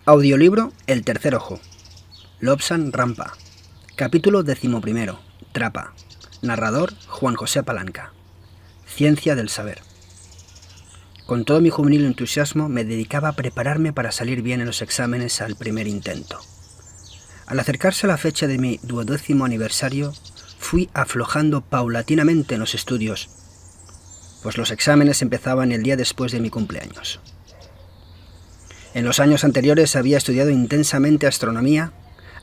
Audiolibro El tercer ojo. Lobsang Rampa. Capítulo 11. Trapa. Narrador Juan José Palanca. Ciencia del saber. Con todo mi juvenil entusiasmo me dedicaba a prepararme para salir bien en los exámenes al primer intento. Al acercarse a la fecha de mi 12º aniversario, fui aflojando paulatinamente en los estudios, pues los exámenes empezaban el día después de mi cumpleaños. En los años anteriores había estudiado intensamente astronomía,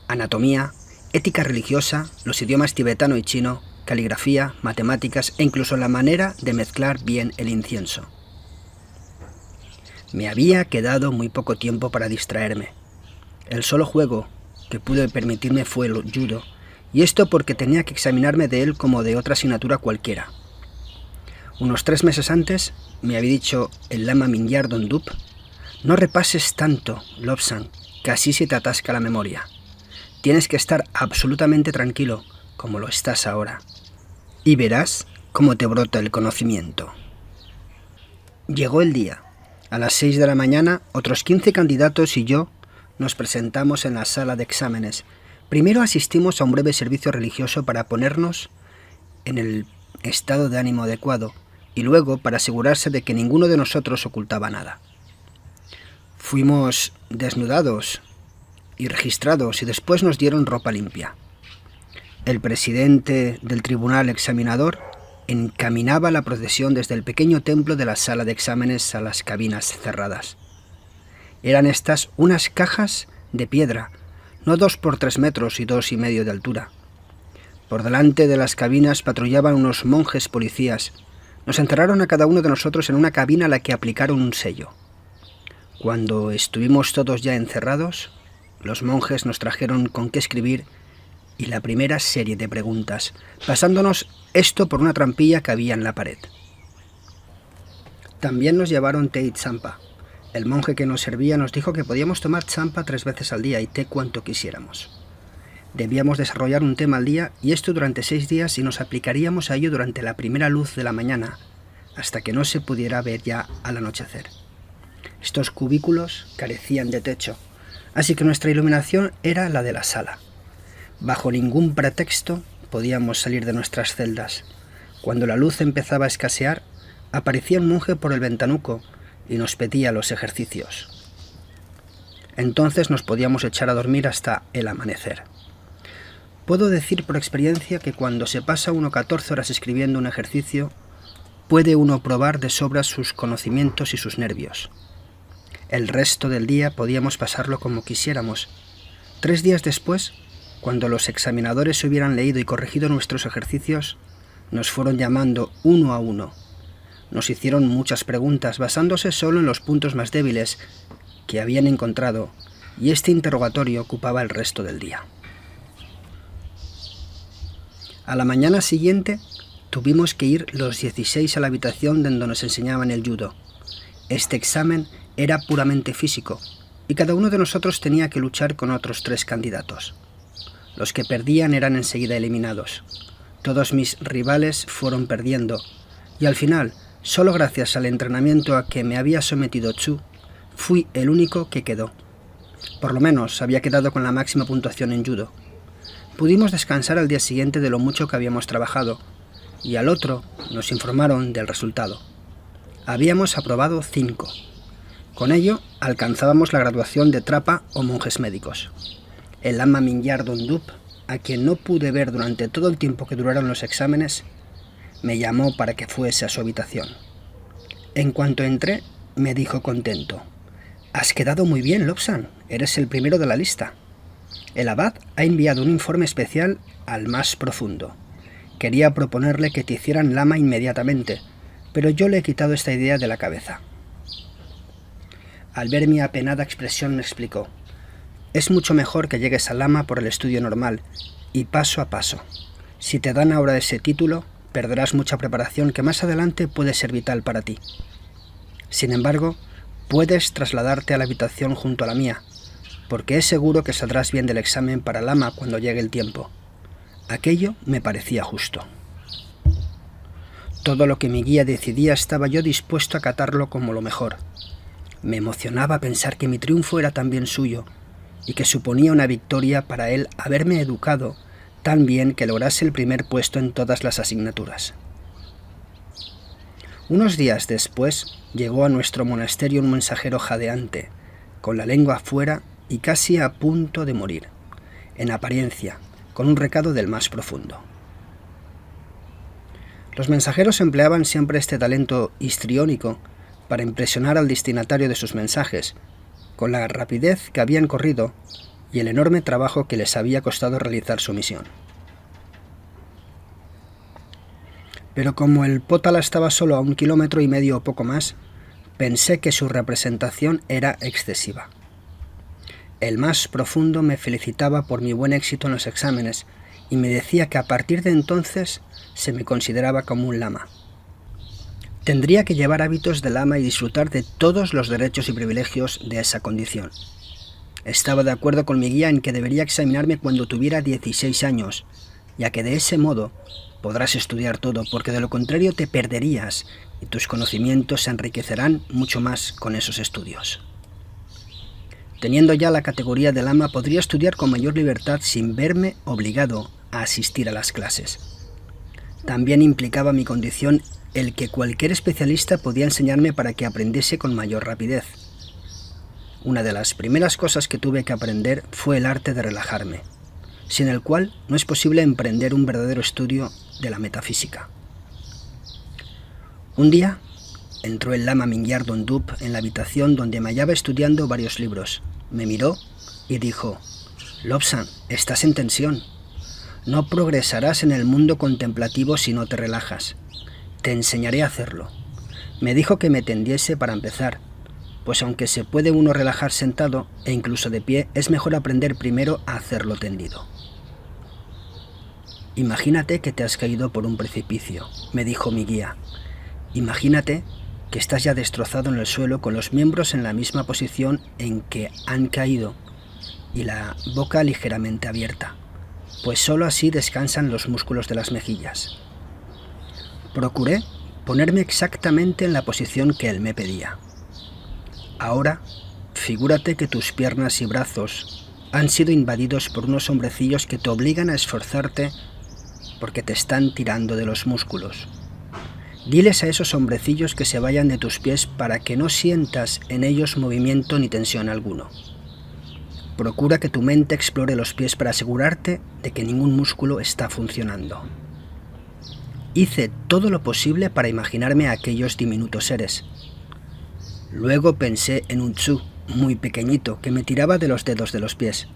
anatomía, ética religiosa, los idiomas tibetano y chino, caligrafía, matemáticas e incluso la manera de mezclar bien el incienso. Me había quedado muy poco tiempo para distraerme. El solo juego que pude permitirme fue el judo, y esto porque tenía que examinarme de él como de otra asignatura cualquiera. Unos 3 meses antes me había dicho el lama Mingyar Dondup: no repases tanto, Lobsang, que así se te atasca la memoria. Tienes que estar absolutamente tranquilo, como lo estás ahora, y verás cómo te brota el conocimiento. Llegó el día. A las 6 de la mañana, otros 15 candidatos y yo nos presentamos en la sala de exámenes. Primero asistimos a un breve servicio religioso para ponernos en el estado de ánimo adecuado y luego para asegurarse de que ninguno de nosotros ocultaba nada. Fuimos desnudados y registrados y después nos dieron ropa limpia. El presidente del tribunal examinador encaminaba la procesión desde el pequeño templo de la sala de exámenes a las cabinas cerradas. Eran estas unas cajas de piedra, no 2 por 3 metros y 2,5 de altura. Por delante de las cabinas patrullaban unos monjes policías. Nos encerraron a cada uno de nosotros en una cabina a la que aplicaron un sello. Cuando estuvimos todos ya encerrados, los monjes nos trajeron con qué escribir y la primera serie de preguntas, pasándonos esto por una trampilla que había en la pared. También nos llevaron té y champa. El monje que nos servía nos dijo que podíamos tomar champa 3 veces al día y té cuanto quisiéramos. Debíamos desarrollar un tema al día y esto durante 6 días y nos aplicaríamos a ello durante la primera luz de la mañana, hasta que no se pudiera ver ya al anochecer. Estos cubículos carecían de techo, así que nuestra iluminación era la de la sala. Bajo ningún pretexto podíamos salir de nuestras celdas. Cuando la luz empezaba a escasear, aparecía un monje por el ventanuco y nos pedía los ejercicios. Entonces nos podíamos echar a dormir hasta el amanecer. Puedo decir por experiencia que cuando se pasa uno 14 horas escribiendo un ejercicio, puede uno probar de sobra sus conocimientos y sus nervios. El resto del día podíamos pasarlo como quisiéramos. 3 días después, cuando los examinadores hubieran leído y corregido nuestros ejercicios, nos fueron llamando uno a uno. Nos hicieron muchas preguntas basándose solo en los puntos más débiles que habían encontrado, y este interrogatorio ocupaba el resto del día. A la mañana siguiente tuvimos que ir los 16 a la habitación donde nos enseñaban el judo. Este examen era puramente físico, y cada uno de nosotros tenía que luchar con otros 3 candidatos. Los que perdían eran enseguida eliminados. Todos mis rivales fueron perdiendo, y al final, solo gracias al entrenamiento a que me había sometido Chu, fui el único que quedó. Por lo menos había quedado con la máxima puntuación en judo. Pudimos descansar al día siguiente de lo mucho que habíamos trabajado, y al otro nos informaron del resultado. Habíamos aprobado 5. Con ello, alcanzábamos la graduación de trapa o monjes médicos. El lama Mingyar Dondup, a quien no pude ver durante todo el tiempo que duraron los exámenes, me llamó para que fuese a su habitación. En cuanto entré, me dijo contento: «Has quedado muy bien, Lobsang, eres el primero de la lista. El abad ha enviado un informe especial al más profundo. Quería proponerle que te hicieran lama inmediatamente, pero yo le he quitado esta idea de la cabeza». Al ver mi apenada expresión me explicó: «Es mucho mejor que llegues al lama por el estudio normal y paso a paso. Si te dan ahora ese título, perderás mucha preparación que más adelante puede ser vital para ti. Sin embargo, puedes trasladarte a la habitación junto a la mía, porque es seguro que saldrás bien del examen para lama cuando llegue el tiempo». Aquello me parecía justo. Todo lo que mi guía decidía estaba yo dispuesto a acatarlo como lo mejor. Me emocionaba pensar que mi triunfo era también suyo y que suponía una victoria para él haberme educado tan bien que lograse el primer puesto en todas las asignaturas. Unos días después llegó a nuestro monasterio un mensajero jadeante, con la lengua afuera y casi a punto de morir, en apariencia, con un recado del más profundo. Los mensajeros empleaban siempre este talento histriónico para impresionar al destinatario de sus mensajes, con la rapidez que habían corrido y el enorme trabajo que les había costado realizar su misión. Pero como el Potala estaba solo a 1,5 kilómetros o poco más, pensé que su representación era excesiva. El más profundo me felicitaba por mi buen éxito en los exámenes y me decía que a partir de entonces se me consideraba como un lama. Tendría que llevar hábitos de lama y disfrutar de todos los derechos y privilegios de esa condición. Estaba de acuerdo con mi guía en que debería examinarme cuando tuviera 16 años, ya que de ese modo podrás estudiar todo, porque de lo contrario te perderías y tus conocimientos se enriquecerán mucho más con esos estudios. Teniendo ya la categoría de lama, podría estudiar con mayor libertad sin verme obligado a asistir a las clases. También implicaba mi condición el que cualquier especialista podía enseñarme para que aprendiese con mayor rapidez. Una de las primeras cosas que tuve que aprender fue el arte de relajarme, sin el cual no es posible emprender un verdadero estudio de la metafísica. Un día entró el lama Mingyar Dondup en la habitación donde me hallaba estudiando varios libros. Me miró y dijo: «Lobsang, estás en tensión. No progresarás en el mundo contemplativo si no te relajas. Te enseñaré a hacerlo». Me dijo que me tendiese para empezar, pues aunque se puede uno relajar sentado e incluso de pie, es mejor aprender primero a hacerlo tendido. «Imagínate que te has caído por un precipicio», me dijo mi guía. «Imagínate que estás ya destrozado en el suelo con los miembros en la misma posición en que han caído y la boca ligeramente abierta, pues sólo así descansan los músculos de las mejillas». Procuré ponerme exactamente en la posición que él me pedía. «Ahora, figúrate que tus piernas y brazos han sido invadidos por unos hombrecillos que te obligan a esforzarte porque te están tirando de los músculos. Diles a esos hombrecillos que se vayan de tus pies para que no sientas en ellos movimiento ni tensión alguno. Procura que tu mente explore los pies para asegurarte de que ningún músculo está funcionando». Hice todo lo posible para imaginarme a aquellos diminutos seres. Luego pensé en un tsu muy pequeñito que me tiraba de los dedos de los pies.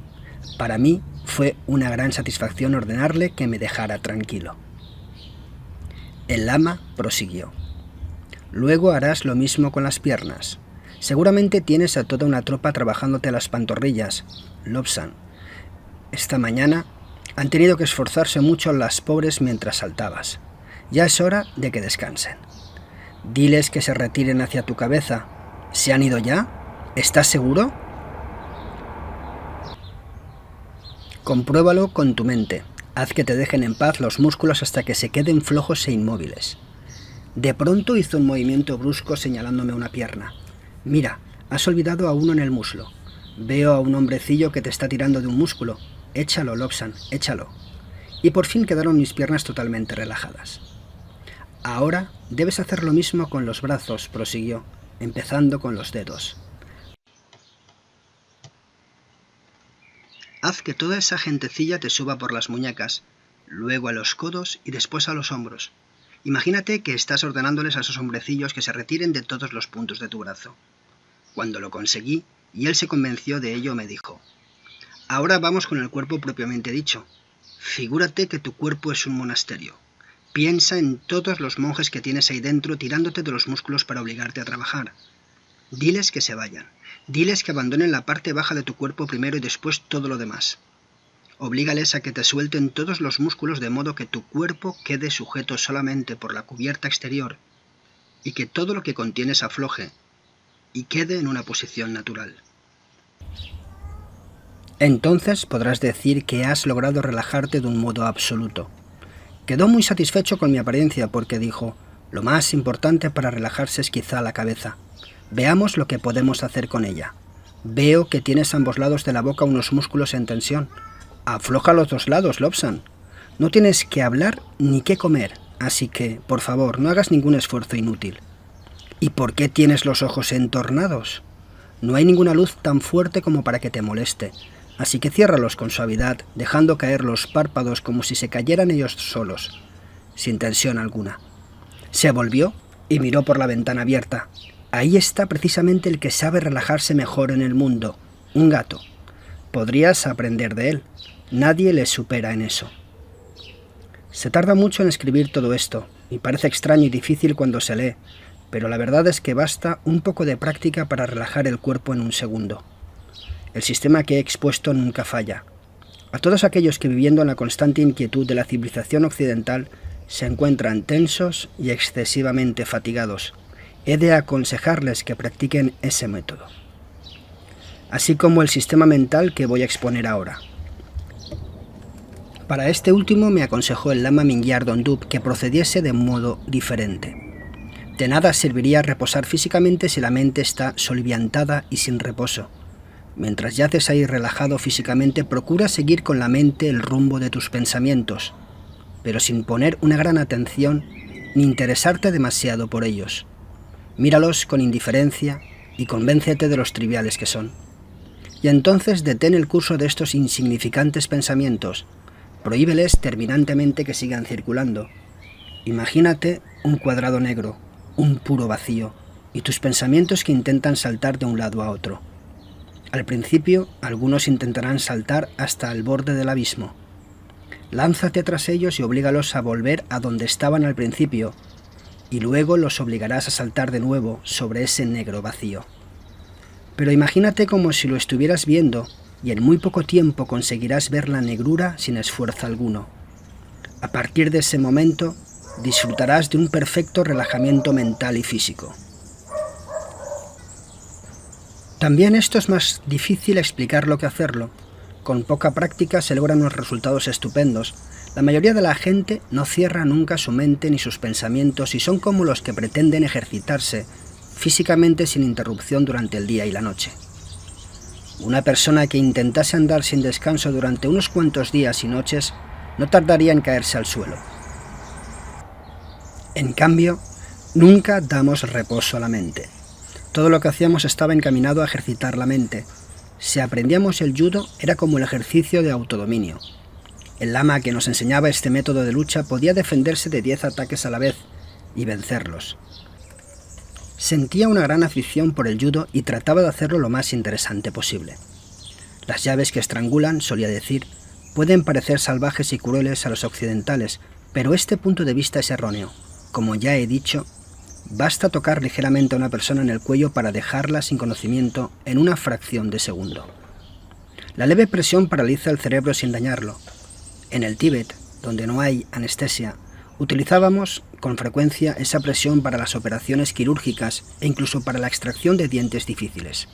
Para mí fue una gran satisfacción ordenarle que me dejara tranquilo. El lama prosiguió: «Luego harás lo mismo con las piernas. Seguramente tienes a toda una tropa trabajándote las pantorrillas, Lobsang. Esta mañana han tenido que esforzarse mucho las pobres mientras saltabas. Ya es hora de que descansen. Diles que se retiren hacia tu cabeza. ¿Se han ido ya? ¿Estás seguro? Compruébalo con tu mente. Haz que te dejen en paz los músculos hasta que se queden flojos e inmóviles». De pronto hizo un movimiento brusco señalándome una pierna. «Mira, has olvidado a uno en el muslo. Veo a un hombrecillo que te está tirando de un músculo. Échalo, Lobsang, échalo». Y por fin quedaron mis piernas totalmente relajadas. «Ahora debes hacer lo mismo con los brazos», prosiguió, empezando con los dedos. «Haz que toda esa gentecilla te suba por las muñecas, luego a los codos y después a los hombros. Imagínate que estás ordenándoles a esos hombrecillos que se retiren de todos los puntos de tu brazo». Cuando lo conseguí y él se convenció de ello, me dijo: «Ahora vamos con el cuerpo propiamente dicho. Figúrate que tu cuerpo es un monasterio. Piensa en todos los monjes que tienes ahí dentro tirándote de los músculos para obligarte a trabajar. Diles que se vayan. Diles que abandonen la parte baja de tu cuerpo primero y después todo lo demás. Oblígales a que te suelten todos los músculos de modo que tu cuerpo quede sujeto solamente por la cubierta exterior y que todo lo que contienes afloje y quede en una posición natural. Entonces podrás decir que has logrado relajarte de un modo absoluto». Quedó muy satisfecho con mi apariencia porque dijo: «Lo más importante para relajarse es quizá la cabeza. Veamos lo que podemos hacer con ella. Veo que tienes a ambos lados de la boca unos músculos en tensión. Afloja los dos lados, Lobsang. No tienes que hablar ni qué comer, así que, por favor, no hagas ningún esfuerzo inútil. ¿Y por qué tienes los ojos entornados? No hay ninguna luz tan fuerte como para que te moleste, así que ciérralos con suavidad, dejando caer los párpados como si se cayeran ellos solos, sin tensión alguna. Se volvió y miró por la ventana abierta. Ahí está precisamente el que sabe relajarse mejor en el mundo, un gato. Podrías aprender de él. Nadie le supera en eso. Se tarda mucho en escribir todo esto, y parece extraño y difícil cuando se lee, pero la verdad es que basta un poco de práctica para relajar el cuerpo en un segundo. El sistema que he expuesto nunca falla. A todos aquellos que viviendo en la constante inquietud de la civilización occidental se encuentran tensos y excesivamente fatigados, he de aconsejarles que practiquen ese método, así como el sistema mental que voy a exponer ahora. Para este último me aconsejó el lama Mingyar Dondup que procediese de modo diferente. De nada serviría reposar físicamente si la mente está soliviantada y sin reposo. Mientras yaces ahí relajado físicamente, procura seguir con la mente el rumbo de tus pensamientos, pero sin poner una gran atención ni interesarte demasiado por ellos. Míralos con indiferencia y convéncete de los triviales que son. Y entonces detén el curso de estos insignificantes pensamientos. Prohíbeles terminantemente que sigan circulando. Imagínate un cuadrado negro, un puro vacío, y tus pensamientos que intentan saltar de un lado a otro. Al principio, algunos intentarán saltar hasta el borde del abismo. Lánzate tras ellos y oblígalos a volver a donde estaban al principio, y luego los obligarás a saltar de nuevo sobre ese negro vacío. Pero imagínate como si lo estuvieras viendo, y en muy poco tiempo conseguirás ver la negrura sin esfuerzo alguno. A partir de ese momento, disfrutarás de un perfecto relajamiento mental y físico. También esto es más difícil explicarlo que hacerlo. Con poca práctica se logran unos resultados estupendos. La mayoría de la gente no cierra nunca su mente ni sus pensamientos y son como los que pretenden ejercitarse físicamente sin interrupción durante el día y la noche. Una persona que intentase andar sin descanso durante unos cuantos días y noches no tardaría en caerse al suelo. En cambio, nunca damos reposo a la mente. Todo lo que hacíamos estaba encaminado a ejercitar la mente. Si aprendíamos el judo, era como el ejercicio de autodominio. El lama que nos enseñaba este método de lucha podía defenderse de 10 ataques a la vez y vencerlos. Sentía una gran afición por el judo y trataba de hacerlo lo más interesante posible. Las llaves que estrangulan, solía decir, pueden parecer salvajes y crueles a los occidentales, pero este punto de vista es erróneo. Como ya he dicho, basta tocar ligeramente a una persona en el cuello para dejarla sin conocimiento en una fracción de segundo. La leve presión paraliza el cerebro sin dañarlo. En el Tíbet, donde no hay anestesia, utilizábamos con frecuencia esa presión para las operaciones quirúrgicas e incluso para la extracción de dientes difíciles.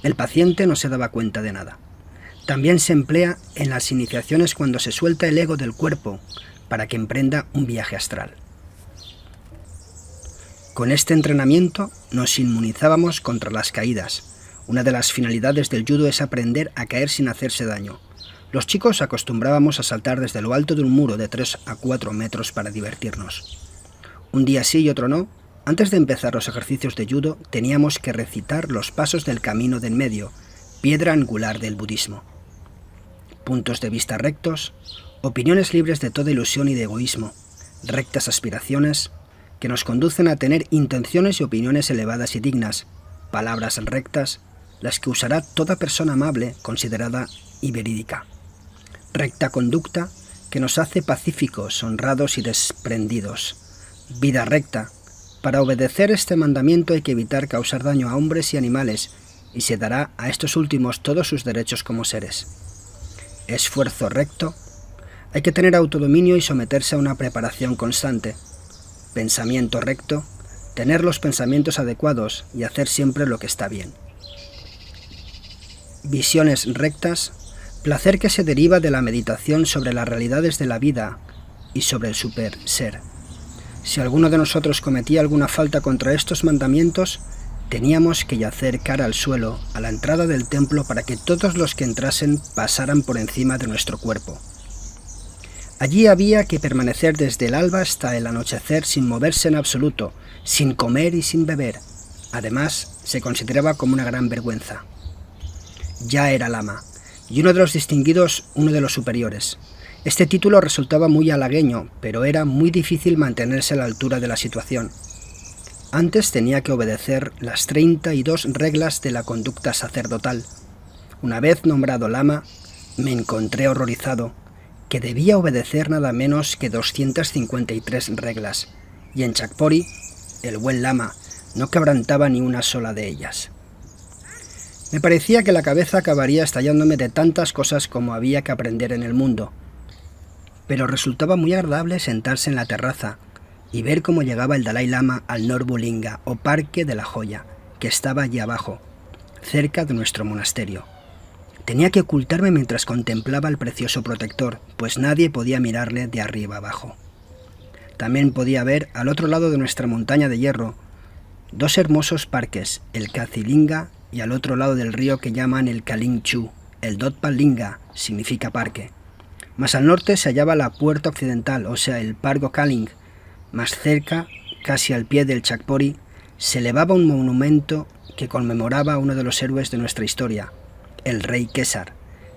El paciente no se daba cuenta de nada. También se emplea en las iniciaciones cuando se suelta el ego del cuerpo para que emprenda un viaje astral. Con este entrenamiento nos inmunizábamos contra las caídas. Una de las finalidades del judo es aprender a caer sin hacerse daño. Los chicos acostumbrábamos a saltar desde lo alto de un muro de 3 a 4 metros para divertirnos. Un día sí y otro no, antes de empezar los ejercicios de judo teníamos que recitar los pasos del camino de en medio, piedra angular del budismo. Puntos de vista rectos, opiniones libres de toda ilusión y de egoísmo, rectas aspiraciones que nos conducen a tener intenciones y opiniones elevadas y dignas, palabras rectas, las que usará toda persona amable, considerada y verídica. Recta conducta que nos hace pacíficos, honrados y desprendidos. Vida recta. Para obedecer este mandamiento hay que evitar causar daño a hombres y animales, y se dará a estos últimos todos sus derechos como seres. Esfuerzo recto. Hay que tener autodominio y someterse a una preparación constante. Pensamiento recto. Tener los pensamientos adecuados y hacer siempre lo que está bien. Visiones rectas. Placer que se deriva de la meditación sobre las realidades de la vida y sobre el super ser. Si alguno de nosotros cometía alguna falta contra estos mandamientos, Teníamos que yacer cara al suelo a la entrada del templo para que todos los que entrasen pasaran por encima de nuestro cuerpo. Allí había que permanecer desde el alba hasta el anochecer sin moverse en absoluto, sin comer y sin beber. Además, se consideraba como una gran vergüenza. Ya era lama, y uno de los distinguidos, uno de los superiores. Este título resultaba muy halagueño, pero era muy difícil mantenerse a la altura de la situación. Antes tenía que obedecer las 32 reglas de la conducta sacerdotal. Una vez nombrado lama, me encontré horrorizado, que debía obedecer nada menos que 253 reglas, y en Chakpori, el buen lama no quebrantaba ni una sola de ellas. Me parecía que la cabeza acabaría estallándome de tantas cosas como había que aprender en el mundo, pero resultaba muy agradable sentarse en la terraza y ver cómo llegaba el Dalai Lama al Norbulinga o Parque de la Joya, que estaba allí abajo, cerca de nuestro monasterio. Tenía que ocultarme mientras contemplaba al precioso protector, pues nadie podía mirarle de arriba abajo. También podía ver, al otro lado de nuestra montaña de hierro, dos hermosos parques, el Kazilinga y al otro lado del río que llaman el Kalingchu. El Dotpalinga significa parque. Más al norte se hallaba la puerta occidental, o sea, el Pargo Kaling. Más cerca, casi al pie del Chakpori, se elevaba un monumento que conmemoraba a uno de los héroes de nuestra historia, el rey Kesar,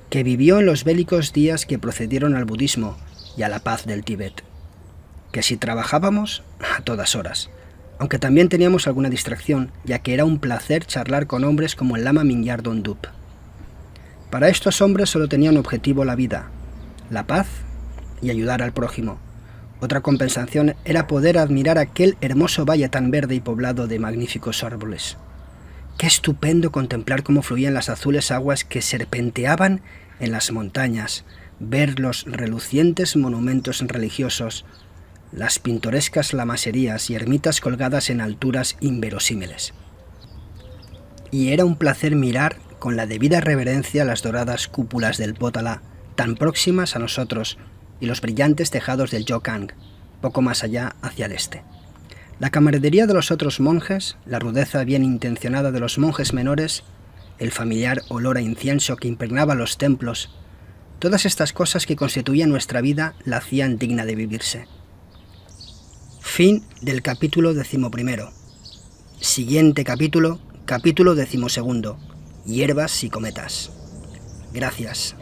que vivió en los bélicos días que procedieron al budismo y a la paz del Tíbet. Que si trabajábamos, a todas horas, aunque también teníamos alguna distracción, ya que era un placer charlar con hombres como el lama Mingyar Dondup. Para estos hombres solo tenían objetivo la vida, la paz y ayudar al prójimo. Otra compensación era poder admirar aquel hermoso valle tan verde y poblado de magníficos árboles. Qué estupendo contemplar cómo fluían las azules aguas que serpenteaban en las montañas, ver los relucientes monumentos religiosos, las pintorescas lamaserías y ermitas colgadas en alturas inverosímiles. Y era un placer mirar con la debida reverencia las doradas cúpulas del Potala, tan próximas a nosotros, y los brillantes tejados del Jokang, poco más allá hacia el este. La camaradería de los otros monjes, la rudeza bien intencionada de los monjes menores, el familiar olor a incienso que impregnaba los templos, todas estas cosas que constituían nuestra vida la hacían digna de vivirse. Fin del capítulo 11. Siguiente capítulo, capítulo 12. Hierbas y cometas. Gracias.